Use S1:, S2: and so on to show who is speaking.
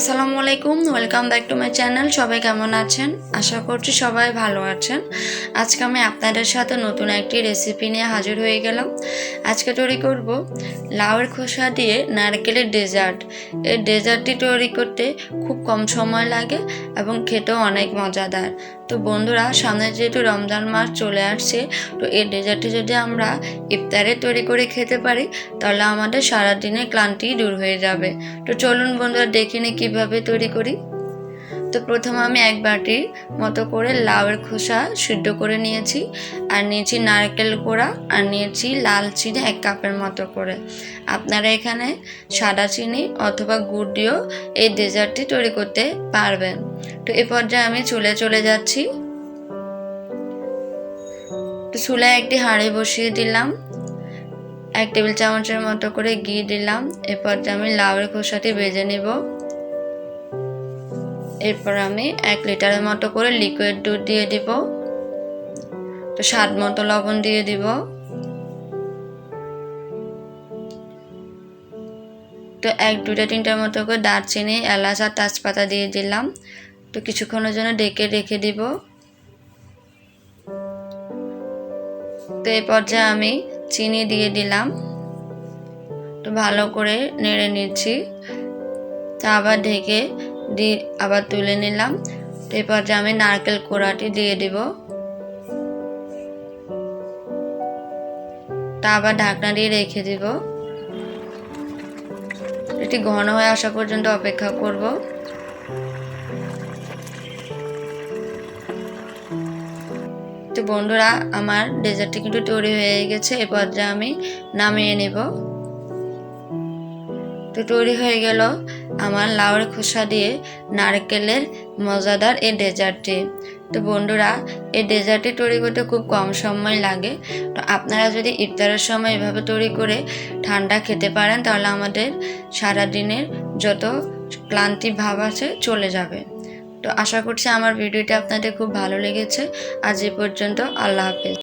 S1: আসসালামু আলাইকুম, welcome back to my channel. সবাই কেমন আছেন? আশা করছি সবাই ভালো আছেন। আজকে আমি আপনাদের সাথে নতুন একটি রেসিপি নিয়ে হাজির হয়ে গেলাম। আজকে তৈরি করব লাউয়ের খোসা দিয়ে নারকেলের ডেজার্ট। এই ডেজার্টটি তৈরি করতে খুব কম সময় লাগে এবং খেতেও অনেক মজাদার। তো বন্ধুরা, সামনে যেহেতু রমজান মাস চলে আসছে, তো এই ডেজার্টটি যদি আমরা ইফতারে তৈরি করে খেতে পারি তাহলে আমাদের সারাদিনের ক্লান্তি দূর হয়ে যাবে। তো চলুন বন্ধুরা, দেখে নিই কীভাবে তৈরি করি। তো প্রথমে আমি এক বাটির মতো করে লাউয়ের খোসা সিদ্ধ করে নিয়েছি, আর নিয়েছি নারকেল কোড়া, আর নিয়েছি লাল চিনি 1 কাপের মতো করে। আপনারা এখানে সাদা চিনি অথবা গুড় দিয়েও এই ডেজার্টটি তৈরি করতে পারবেন। তো এ পর্যায়ে আমি চলে যাচ্ছি। তো চুলায় একটি হাঁড়ি বসিয়ে দিলাম, 1 টেবিল চামচের মতো করে ঘি দিলাম। এরপর আমি লাউয়ের খোসাটি ভেজে নিব। এরপর আমি 1 লিটারের মতো করে লিকুইড দুধ দিয়ে দিব। তো স্বাদ মতো লবণ দিয়ে দিব। তো 1 2টা 3টার মতো করে দারচিনি, এলাচ আর তেজপাতা দিয়ে দিলাম। তো কিছুক্ষণের জন্য ঢেকে রেখে দিব। তো এই পর্যায়ে আমি চিনি দিয়ে দিলাম। তো ভালো করে নেড়ে নিচ্ছি। তা আবার ঢেকে দিয়ে আবার তুলে নিলাম। তো এই পর্যায়ে আমি নারকেল কোড়াটি দিয়ে দিব। তা আবার ঢাকনা দিয়ে রেখে দিব। এটি ঘন হয়ে আসা পর্যন্ত অপেক্ষা করব। তো বন্ধুরা, আমার ডেজার্টটি কিন্তু তৈরি হয়ে গেছে। এ পর্যায়ে আমি নামিয়ে নেব। তো তৈরি হয়ে গেল আমার লাউয়ের খোসা দিয়ে নারকেলের মজাদার এই ডেজার্টটি। তো বন্ধুরা, এই ডেজার্টটি তৈরি করতে খুব কম সময় লাগে। তো আপনারা যদি ইফতারের সময় এভাবে তৈরি করে ঠান্ডা খেতে পারেন তাহলে আমাদের সারাদিনের যত ক্লান্তি ভাব আছে চলে যাবে। তো আশা করছি আমার ভিডিওটি আপনাদের খুব ভালো লেগেছে। আজ এ পর্যন্ত। আল্লাহ হাফেজ।